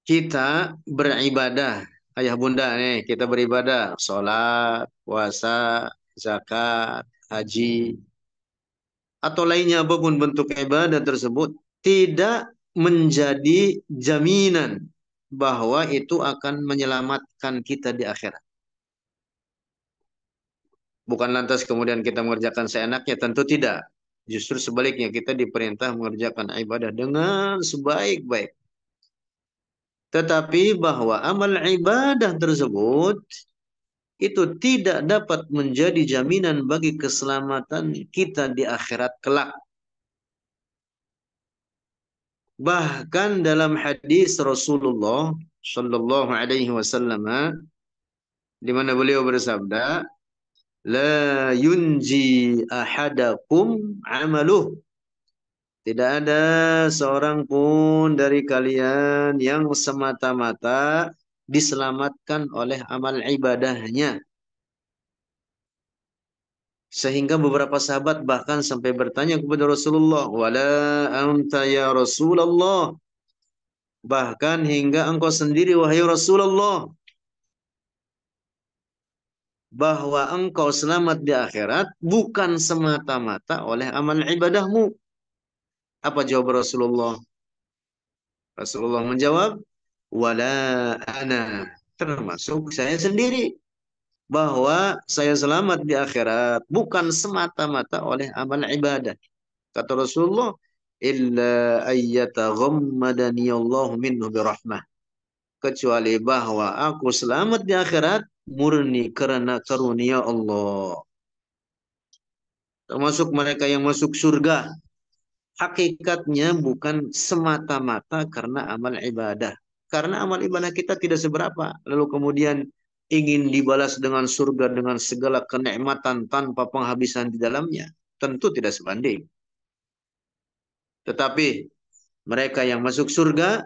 kita beribadah, ayah bunda nih, kita beribadah, sholat, puasa, zakat, haji, atau lainnya apapun bentuk ibadah tersebut, tidak menjadi jaminan bahwa itu akan menyelamatkan kita di akhirat. Bukan lantas kemudian kita mengerjakan seenaknya, tentu tidak. Justru sebaliknya kita diperintah mengerjakan ibadah dengan sebaik-baik. Tetapi bahwa amal ibadah tersebut itu tidak dapat menjadi jaminan bagi keselamatan kita di akhirat kelak. Bahkan dalam hadis Rasulullah Shallallahu Alaihi Wasallam di mana beliau bersabda, la yunji ahadakum amaluh. Tidak ada seorang pun dari kalian yang semata-mata diselamatkan oleh amal ibadahnya. Sehingga beberapa sahabat bahkan sampai bertanya kepada Rasulullah, wala anta ya Rasulullah. Bahkan hingga engkau sendiri wahai Rasulullah, bahwa engkau selamat di akhirat bukan semata-mata oleh amal ibadahmu. Apa jawab Rasulullah? Rasulullah menjawab, wala ana, termasuk saya sendiri, bahwa saya selamat di akhirat bukan semata-mata oleh amal ibadah. Kata Rasulullah, illa ayyataghammadani Allah minhu birahmah. Kecuali bahwa aku selamat di akhirat murni karena karunia Allah. Termasuk mereka yang masuk surga. Hakikatnya bukan semata-mata karena amal ibadah. Karena amal ibadah kita tidak seberapa. Lalu kemudian ingin dibalas dengan surga dengan segala kenikmatan tanpa penghabisan di dalamnya. Tentu tidak sebanding. Tetapi mereka yang masuk surga,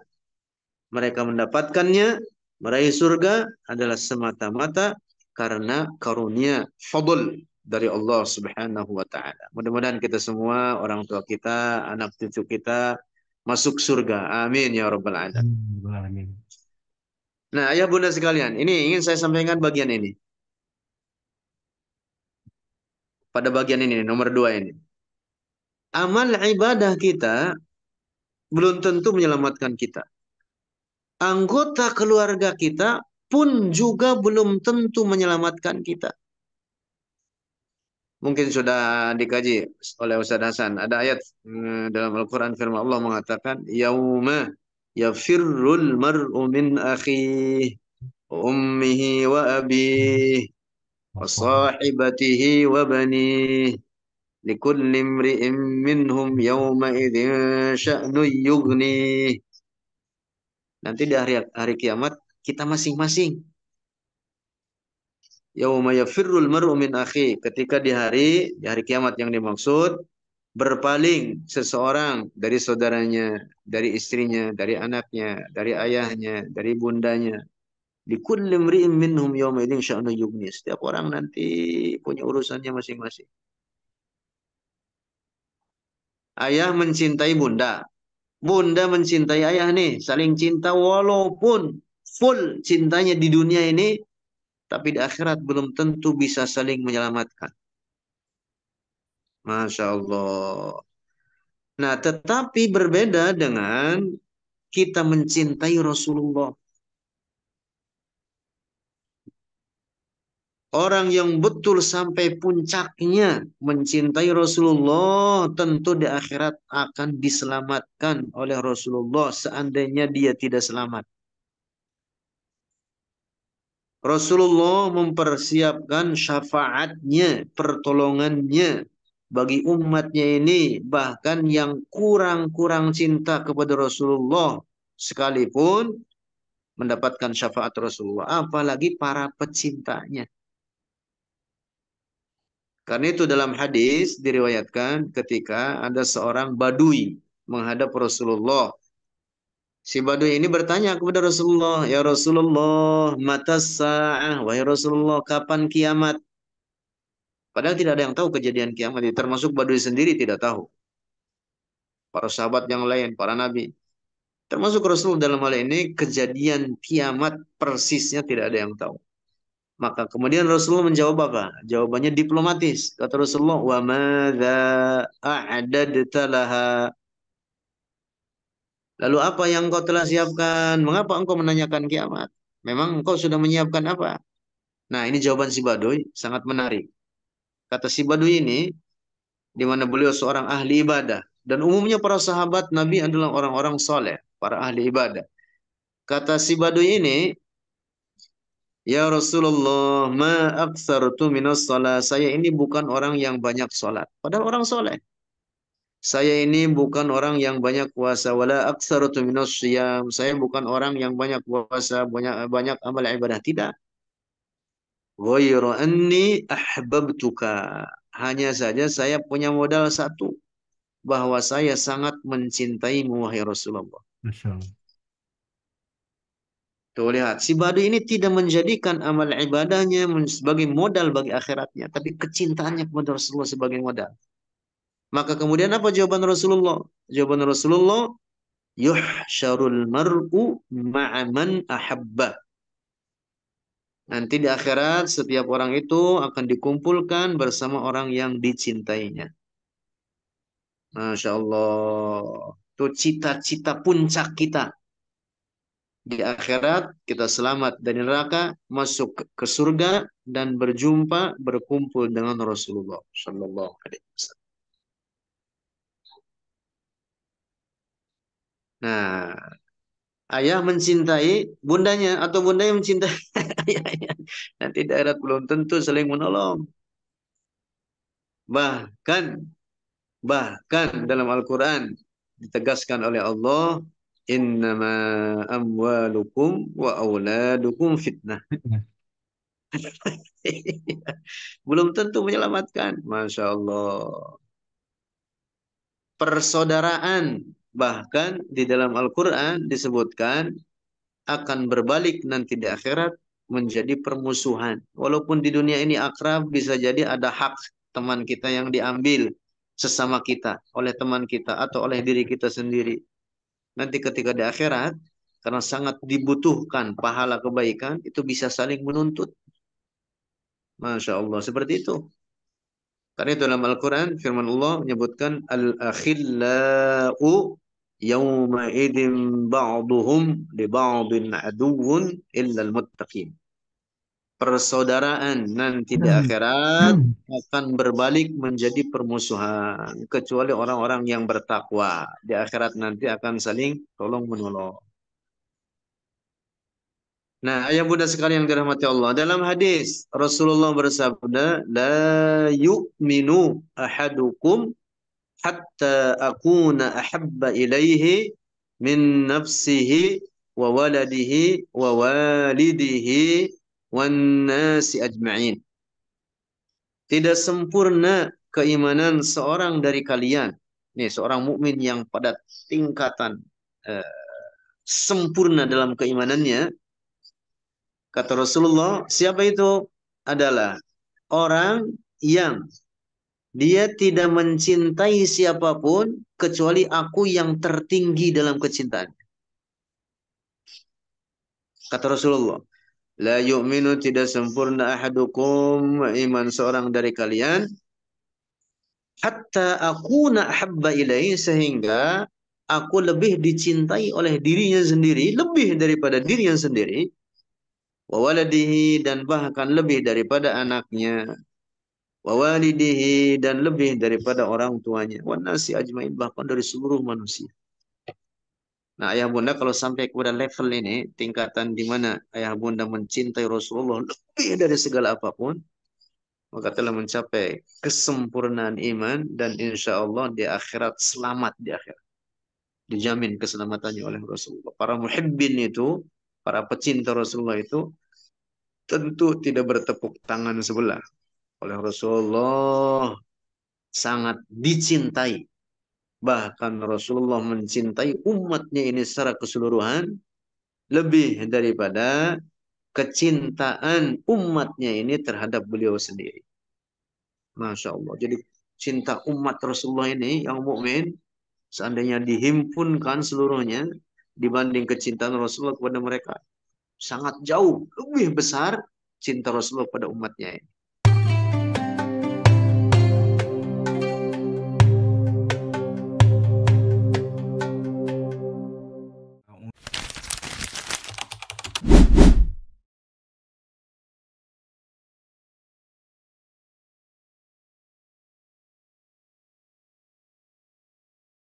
mereka mendapatkannya, meraih surga adalah semata-mata karena karunia fadl dari Allah Subhanahu wa taala. Mudah-mudahan kita semua, orang tua kita, anak cucu kita masuk surga. Amin ya rabbal alamin. Amin. Nah, ayah bunda sekalian, ini ingin saya sampaikan bagian ini. Pada bagian ini nomor 2 ini. Amal ibadah kita belum tentu menyelamatkan kita. Anggota keluarga kita pun juga belum tentu menyelamatkan kita. Mungkin sudah dikaji oleh Ustaz Hasan. Ada ayat dalam Al-Quran firman Allah mengatakan, Yauma yafirrul mar'u min akhihi, ummihi wa abihi, wa sahibatihi wa banihi. Likulli imri'in minhum yawma idzin sya'nu yughnih. Nanti di hari kiamat kita masing-masing. Yauma yafirrul mar'u min akhi, ketika di hari kiamat yang dimaksud, berpaling seseorang dari saudaranya, dari istrinya, dari anaknya, dari ayahnya, dari bundanya. Likulli imri'in minhum yawma idzin sya'nu yughnih. Setiap orang nanti punya urusannya masing-masing. Ayah mencintai bunda. Bunda mencintai ayah nih, saling cinta walaupun full cintanya di dunia ini, tapi di akhirat belum tentu bisa saling menyelamatkan. Masya Allah. Nah, tetapi berbeda dengan kita mencintai Rasulullah. Orang yang betul sampai puncaknya mencintai Rasulullah, tentu di akhirat akan diselamatkan oleh Rasulullah seandainya dia tidak selamat. Rasulullah mempersiapkan syafaatnya, pertolongannya bagi umatnya ini, bahkan yang kurang-kurang cinta kepada Rasulullah sekalipun mendapatkan syafaat Rasulullah, apalagi para pecintanya. Karena itu dalam hadis diriwayatkan ketika ada seorang badui menghadap Rasulullah. Si badui ini bertanya kepada Rasulullah, "Ya Rasulullah, mata sa'ah?" Wahai Rasulullah, kapan kiamat? Padahal tidak ada yang tahu kejadian kiamat itu, termasuk badui sendiri tidak tahu. Para sahabat yang lain, para nabi. Termasuk Rasul dalam hal ini kejadian kiamat persisnya tidak ada yang tahu. Maka kemudian Rasulullah menjawab apa? Jawabannya diplomatis. Kata Rasulullah, "Wa madza a'dadta laha?" Lalu apa yang engkau telah siapkan? Mengapa engkau menanyakan kiamat? Memang engkau sudah menyiapkan apa? Nah, ini jawaban si Baduy sangat menarik. Kata si Baduy ini, di mana beliau seorang ahli ibadah. Dan umumnya para sahabat Nabi adalah orang-orang soleh, para ahli ibadah. Kata si Baduy ini, "Ya Rasulullah, ma aktsartu minas shalah." Saya ini bukan orang yang banyak sholat. Padahal orang soleh. Saya ini bukan orang yang banyak puasa. Wala aktsartu minas syiyam. Saya bukan orang yang banyak puasa, banyak banyak amal ibadah. Tidak. Ghairu anni ahbabtuka. Hanya saja saya punya modal satu. Bahwa saya sangat mencintaimu, wahai Rasulullah. Masya Allah. Tuh lihat, si Badu ini tidak menjadikan amal ibadahnya sebagai modal bagi akhiratnya, tapi kecintaannya kepada Rasulullah sebagai modal. Maka kemudian apa jawaban Rasulullah? Jawaban Rasulullah, yuhsyarul mar'u ma'aman ahabba. Nanti di akhirat setiap orang itu akan dikumpulkan bersama orang yang dicintainya. Masya Allah. Itu cita-cita puncak kita. Di akhirat kita selamat dari neraka, masuk ke surga dan berjumpa berkumpul dengan Rasulullah Sallallahu Alaihi Wasallam. Nah, ayah mencintai bundanya atau bundanya mencintai ayahnya. Nanti di akhirat belum tentu saling menolong. Bahkan bahkan dalam Al-Quran ditegaskan oleh Allah, innama amwalukum wa auladukum fitnah. Fitnah. Belum tentu menyelamatkan. Masya Allah. Persaudaraan. Bahkan di dalam Al-Quran disebutkan akan berbalik nanti di akhirat menjadi permusuhan. Walaupun di dunia ini akrab, bisa jadi ada hak teman kita yang diambil sesama kita, oleh teman kita atau oleh diri kita sendiri. Nanti ketika di akhirat, karena sangat dibutuhkan pahala kebaikan, itu bisa saling menuntut. Masya Allah, seperti itu. Karena itu dalam Al-Quran, firman Allah menyebutkan, Al-akhillau yawma idin ba'duhum li ba'din aduun illa al-muttaqin. Persaudaraan nanti di akhirat akan berbalik menjadi permusuhan. Kecuali orang-orang yang bertakwa. Di akhirat nanti akan saling tolong-menolong. Nah, ayah bunda sekalian yang dirahmati Allah. Dalam hadis, Rasulullah bersabda, La yu'minu ahadukum hatta akuna ahabba ilaihi min nafsihi wa waladihi wa walidihi wan nasi ajma'in. Tidak sempurna keimanan seorang dari kalian. Nih, seorang mukmin yang pada tingkatan eh, sempurna dalam keimanannya. Kata Rasulullah, siapa itu? Adalah orang yang dia tidak mencintai siapapun kecuali aku yang tertinggi dalam kecintaan. Kata Rasulullah, la yu'minu tidak sempurna ahadukum iman seorang dari kalian hatta akuna ahabba ilaihi sehingga aku lebih dicintai oleh dirinya sendiri lebih daripada dirinya sendiri wa waladihi dan bahkan lebih daripada anaknya wa walidihi dan lebih daripada orang tuanya wan nasi ajmain bahkan dari seluruh manusia. Nah, ayah bunda kalau sampai kepada level ini, tingkatan di mana ayah bunda mencintai Rasulullah lebih dari segala apapun, maka telah mencapai kesempurnaan iman dan insya Allah di akhirat selamat di akhirat. Dijamin keselamatannya oleh Rasulullah. Para muhibbin itu, para pecinta Rasulullah itu tentu tidak bertepuk tangan sebelah. Oleh Rasulullah sangat dicintai. Bahkan Rasulullah mencintai umatnya ini secara keseluruhan lebih daripada kecintaan umatnya ini terhadap beliau sendiri. Masya Allah. Jadi cinta umat Rasulullah ini yang mukmin seandainya dihimpunkan seluruhnya dibanding kecintaan Rasulullah kepada mereka. Sangat jauh, lebih besar cinta Rasulullah pada umatnya ini.